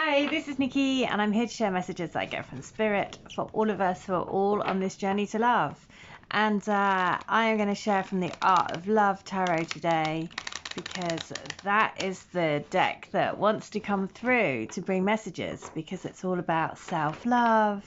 Hi, this is Nikki, and I'm here to share messages I get from Spirit for all of us who are all on this journey to love. And I am going to share from the Art of Love Tarot today, because that is the deck that wants to come through to bring messages, because it's all about self-love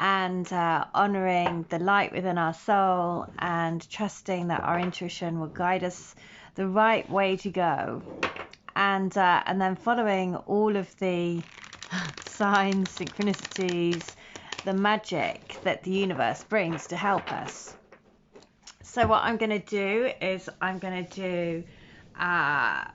and honoring the light within our soul and trusting that our intuition will guide us the right way to go. And then following all of the signs, synchronicities, the magic that the universe brings to help us. So what I'm going to do is I'm going to do I'm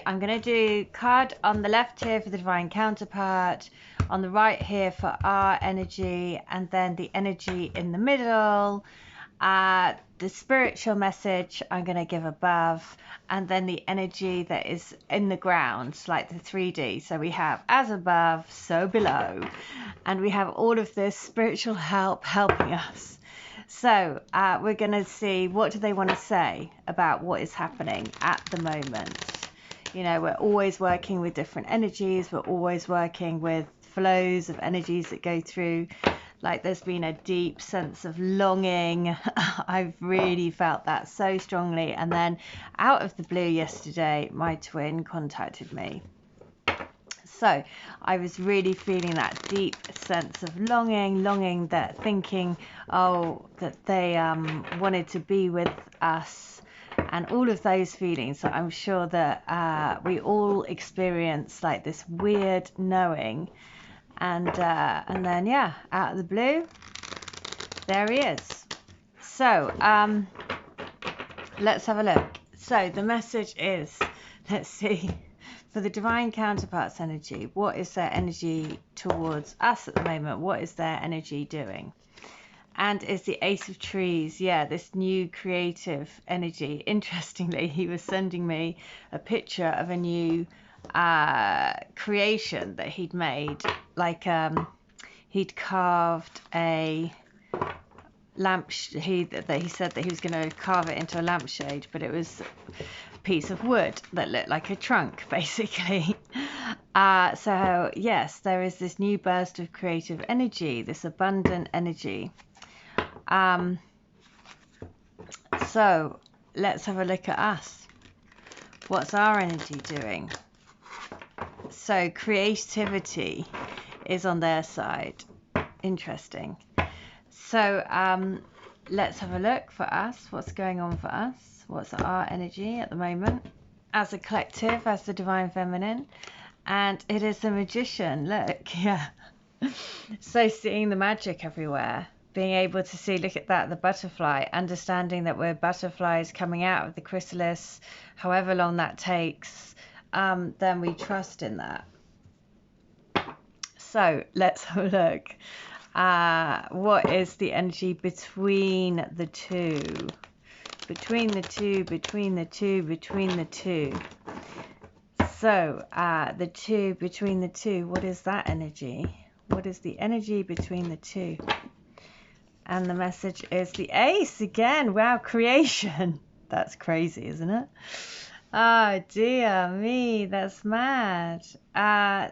going to do card on the left here for the divine counterpart, on the right here for our energy, and then the energy in the middle. The spiritual message I'm going to give above, and then the energy that is in the ground, like the 3D. So we have as above, so below, and we have all of this spiritual help helping us. So we're going to see, what do they want to say about what is happening at the moment. You know, we're always working with different energies. We're always working with flows of energies that go through. Like, there's been a deep sense of longing. I've really felt that so strongly. And then out of the blue yesterday, my twin contacted me. So I was really feeling that deep sense of longing, that thinking, oh, that they wanted to be with us, and all of those feelings. So I'm sure that we all experience like this weird knowing. And then, yeah, out of the blue, there he is. So let's have a look. So the message is, let's see, for the divine counterparts energy, what is their energy towards us at the moment? What is their energy doing? And it's the Ace of Trees. Yeah, this new creative energy. Interestingly, he was sending me a picture of a new creation that he'd made. Like he'd carved a lamp. He said that he was going to carve it into a lampshade, but it was a piece of wood that looked like a trunk, basically. So yes, there is this new burst of creative energy, this abundant energy. So let's have a look at us. What's our energy doing? So creativity is on their side. Interesting. So let's have a look for us. What's going on for us? What's our energy at the moment as a collective, as the divine feminine? And it is the Magician. Look, yeah. So seeing the magic everywhere, being able to see, look at that, the butterfly, understanding that we're butterflies coming out of the chrysalis, however long that takes, then we trust in that. So let's have a look. What is the energy between the two? Between the two, between the two, between the two. So the two, between the two, what is that energy? What is the energy between the two? And the message is the Ace again. Wow, creation. That's crazy, isn't it? Oh dear me, that's mad.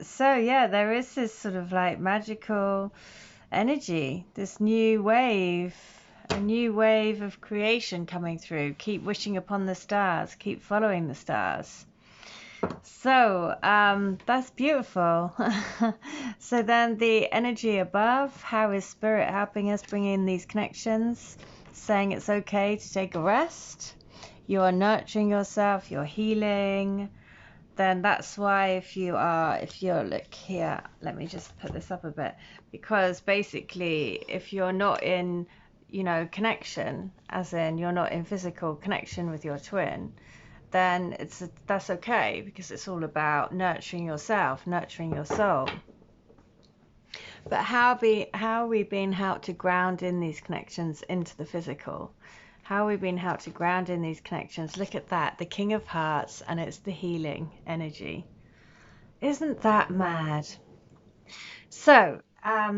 So yeah, there is this sort of like magical energy, this new wave, a new wave of creation coming through. Keep wishing upon the stars, keep following the stars. So that's beautiful. So then the energy above, how is Spirit helping us bring in these connections, saying it's okay to take a rest? You are nurturing yourself, you're healing. Then that's why if you're look here, let me just put this up a bit, because basically if you're not in, you know, connection, as in you're not in physical connection with your twin, then that's okay, because it's all about nurturing yourself, nurturing your soul. But how are we being helped to ground in these connections into the physical? How are we being helped to ground in these connections? Look at that, the King of Hearts, and it's the healing energy. Isn't that mad? So, I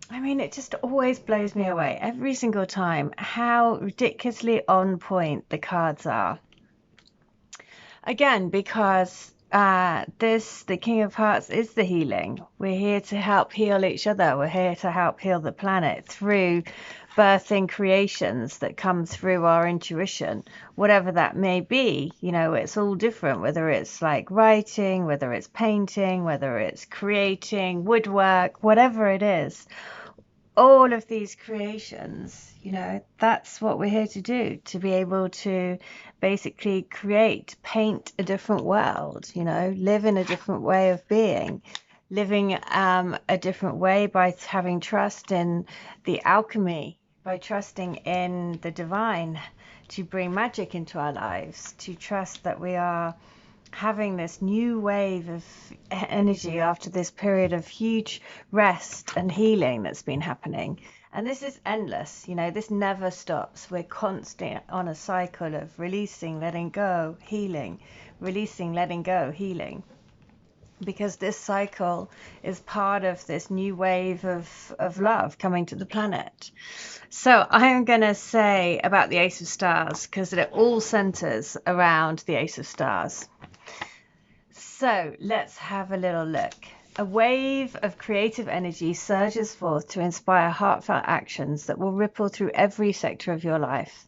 mean, it just always blows me away every single time how ridiculously on point the cards are. Again, because the King of Hearts is the healing. We're here to help heal each other. We're here to help heal the planet through birthing creations that come through our intuition, whatever that may be. You know, it's all different, whether it's like writing, whether it's painting, whether it's creating woodwork, whatever it is. All of these creations, you know, that's what we're here to do, to be able to basically create, paint a different world, you know, live in a different way of being, living a different way by having trust in the alchemy, by trusting in the divine to bring magic into our lives, to trust that we are having this new wave of energy after this period of huge rest and healing that's been happening. And this is endless, you know, this never stops. We're constant on a cycle of releasing, letting go, healing, releasing, letting go, healing. Because this cycle is part of this new wave of love coming to the planet. So I'm going to say about the Ace of Stars, because it all centers around the Ace of Stars. So let's have a little look. A wave of creative energy surges forth to inspire heartfelt actions that will ripple through every sector of your life.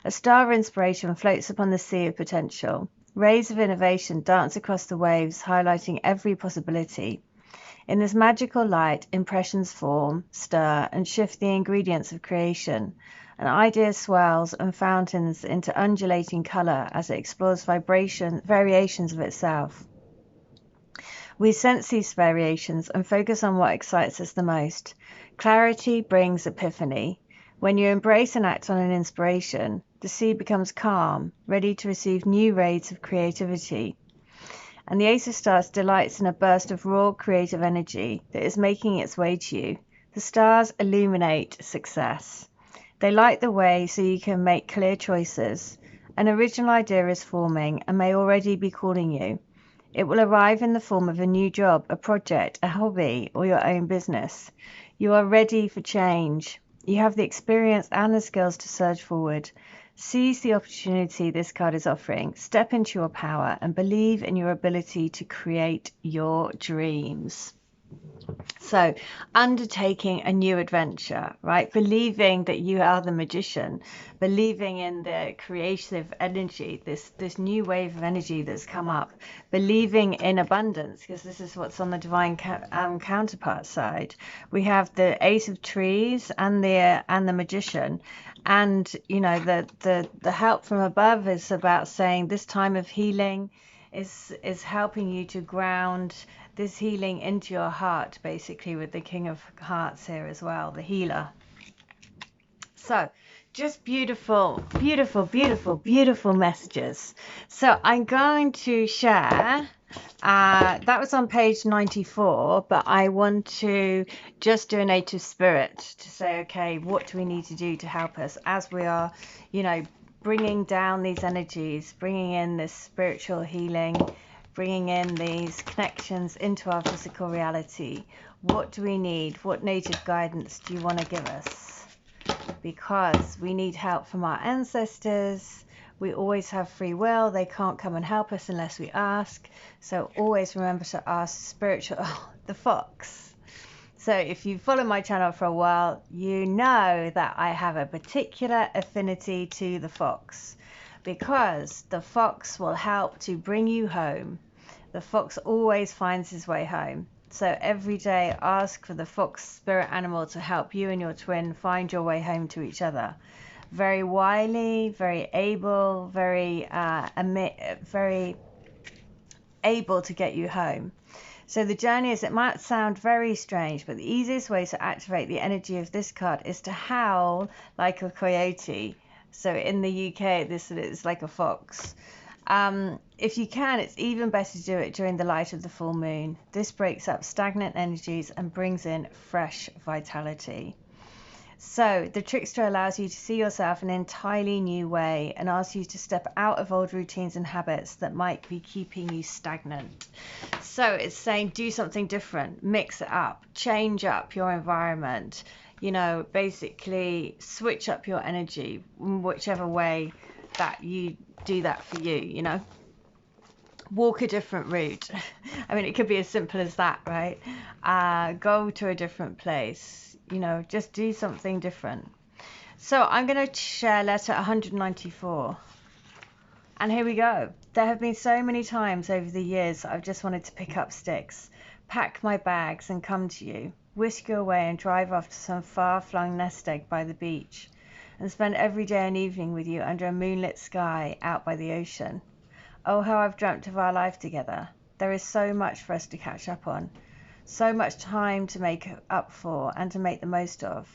A star of inspiration floats upon the sea of potential. Rays of innovation dance across the waves, highlighting every possibility. In this magical light, impressions form, stir, and shift the ingredients of creation. An idea swells and fountains into undulating color as it explores variations of itself. We sense these variations and focus on what excites us the most. Clarity brings epiphany. When you embrace and act on an inspiration, the sea becomes calm, ready to receive new rays of creativity. And the Ace of Stars delights in a burst of raw creative energy that is making its way to you. The stars illuminate success. They light the way so you can make clear choices. An original idea is forming and may already be calling you. It will arrive in the form of a new job, a project, a hobby, or your own business. You are ready for change. You have the experience and the skills to surge forward. Seize the opportunity this card is offering. Step into your power and believe in your ability to create your dreams. So, undertaking a new adventure, right? Believing that you are the magician, believing in the creative energy, this new wave of energy that's come up, believing in abundance, because this is what's on the divine counterpart side. We have the Ace of Trees and the magician. And, you know, the help from above is about saying this time of healing is helping you to ground this healing into your heart, basically, with the King of Hearts here as well, the healer. So just beautiful, beautiful, beautiful, beautiful messages. So I'm going to share, that was on page 94, but I want to just do a native spirit to say, okay, what do we need to do to help us as we are, you know, bringing down these energies, bringing in this spiritual healing, bringing in these connections into our physical reality. What do we need? What native guidance do you want to give us? Because we need help from our ancestors. We always have free will. They can't come and help us unless we ask. So always remember to ask the fox. So if you follow my channel for a while, you know that I have a particular affinity to the fox, because the fox will help to bring you home. The fox always finds his way home. So every day ask for the fox spirit animal to help you and your twin find your way home to each other. Very wily, very able, very able to get you home. So the journey is, it might sound very strange, but the easiest way to activate the energy of this card is to howl like a coyote. So in the UK, this is like a fox. If you can, it's even better to do it during the light of the full moon. This breaks up stagnant energies and brings in fresh vitality. So the trickster allows you to see yourself in an entirely new way and asks you to step out of old routines and habits that might be keeping you stagnant. So it's saying do something different, mix it up, change up your environment, you know, basically switch up your energy in whichever way that you do that for you, you know. walk a different route. I mean, it could be as simple as that, right? Go to a different place, you know, just do something different. So I'm going to share letter 194. And here we go. There have been so many times over the years I've just wanted to pick up sticks, pack my bags and come to you, whisk you away and drive off to some far-flung nest egg by the beach, and spend every day and evening with you under a moonlit sky out by the ocean. Oh, how I've dreamt of our life together. There is so much for us to catch up on, so much time to make up for and to make the most of.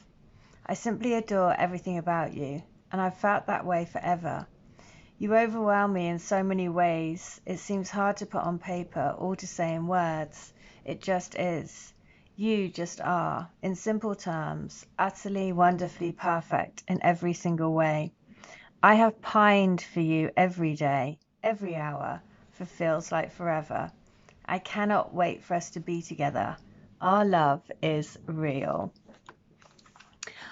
I simply adore everything about you, and I've felt that way forever. You overwhelm me in so many ways, it seems hard to put on paper or to say in words. It just is. You just are, in simple terms, utterly, wonderfully perfect in every single way. I have pined for you every day, every hour, for feels like forever. I cannot wait for us to be together. Our love is real.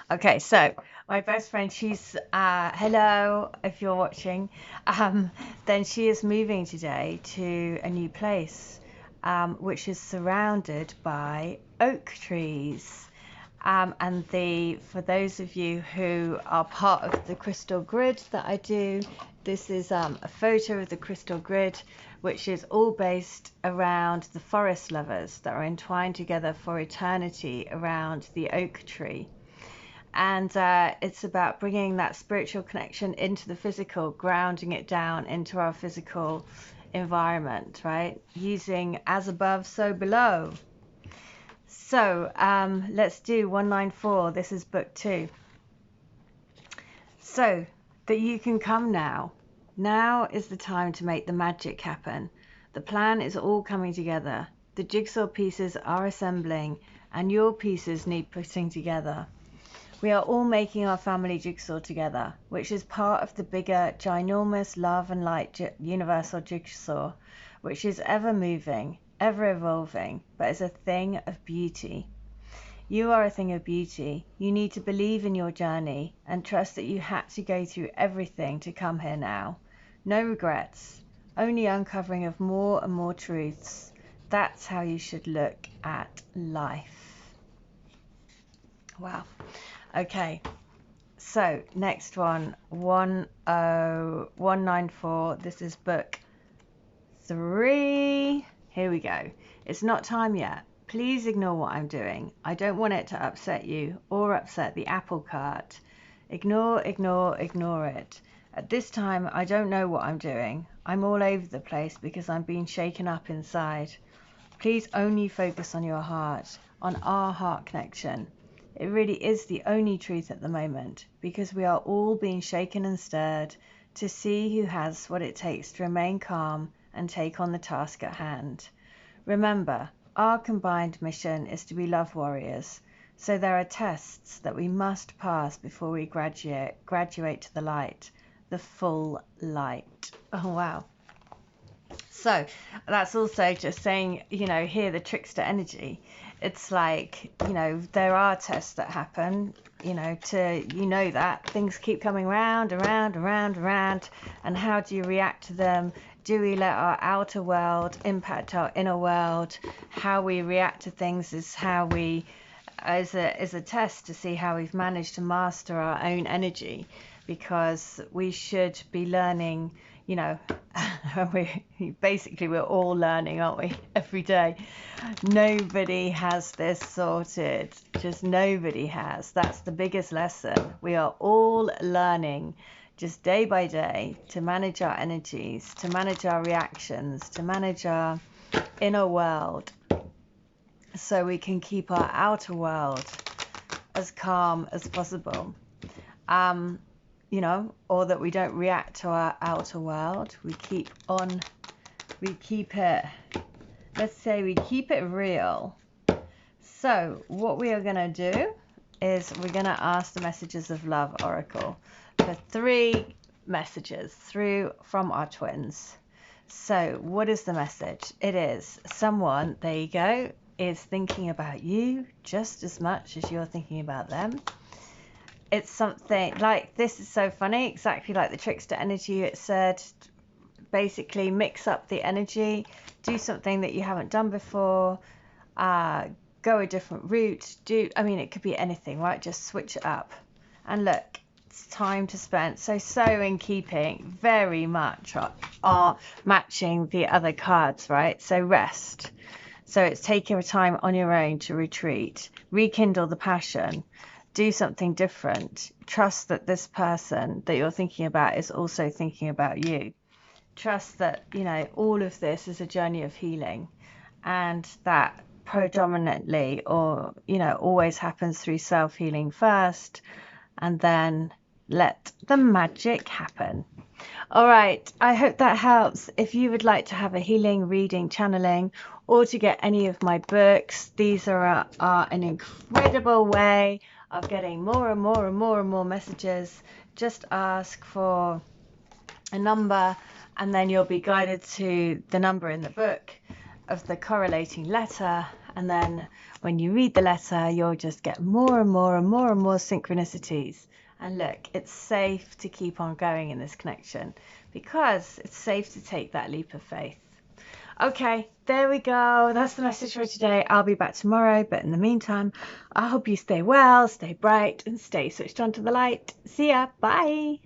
Okay, so my best friend, she's hello if you're watching, then she is moving today to a new place, which is surrounded by oak trees. And for those of you who are part of the crystal grid that I do, this is a photo of the crystal grid, which is all based around the forest lovers that are entwined together for eternity around the oak tree. And it's about bringing that spiritual connection into the physical, grounding it down into our physical environment, right? Using as above, so below. So let's do 194. This is book 2. So that you can come now. Now is the time to make the magic happen. The plan is all coming together. The jigsaw pieces are assembling, and your pieces need putting together. We are all making our family jigsaw together, which is part of the bigger, ginormous love and light universal jigsaw, which is ever moving, ever evolving, but is a thing of beauty. You are a thing of beauty. You need to believe in your journey and trust that you had to go through everything to come here now. No regrets, only uncovering of more and more truths. That's how you should look at life. Wow. Okay, so next one, 10194. This is book 3. Here we go. It's not time yet. Please ignore what I'm doing. I don't want it to upset you or upset the apple cart. Ignore, ignore, ignore it. At this time, I don't know what I'm doing. I'm all over the place because I'm being shaken up inside. Please only focus on your heart, on our heart connection. It really is the only truth at the moment, because we are all being shaken and stirred to see who has what it takes to remain calm and take on the task at hand. Remember, our combined mission is to be love warriors, so there are tests that we must pass before we graduate to the light, the full light. Oh, wow. So that's also just saying, you know, here the trickster energy. It's like, you know, there are tests that happen, you know, that things keep coming round, around, and how do you react to them? Do we let our outer world impact our inner world? How we react to things is how we, is a test to see how we've managed to master our own energy, because we should be learning, you know, we're all learning, aren't we, every day. Nobody has this sorted, just nobody has. That's the biggest lesson. We are all learning just day by day to manage our energies, to manage our reactions, to manage our inner world, so we can keep our outer world as calm as possible. You know, or that we don't react to our outer world. We keep it, let's say we keep it real. So what we are going to do is we're going to ask the Messages of Love Oracle for 3 messages from our twins. So what is the message? It is someone, there you go, is thinking about you just as much as you're thinking about them. It's something like, this is so funny, exactly like the trickster energy. It said basically mix up the energy, do something that you haven't done before, go a different route, I mean, it could be anything, right? Just switch it up. And look, it's time to spend. So in keeping, very much are matching the other cards, right? So rest. So it's taking a time on your own to retreat, rekindle the passion, do something different. Trust that this person that you're thinking about is also thinking about you. Trust that, you know, all of this is a journey of healing, and that predominantly, or, you know, always happens through self-healing first, and then let the magic happen. All right, I hope that helps. If you would like to have a healing, reading, channeling, or to get any of my books, these are an incredible way of getting more and more and more and more messages. Just ask for a number, and then you'll be guided to the number in the book of the correlating letter, and then when you read the letter, you'll just get more and more and more and more synchronicities. And look, it's safe to keep on going in this connection, because it's safe to take that leap of faith. Okay, there we go. That's the message for today. I'll be back tomorrow, but in the meantime, I hope you stay well, stay bright, and stay switched on to the light. See ya. Bye.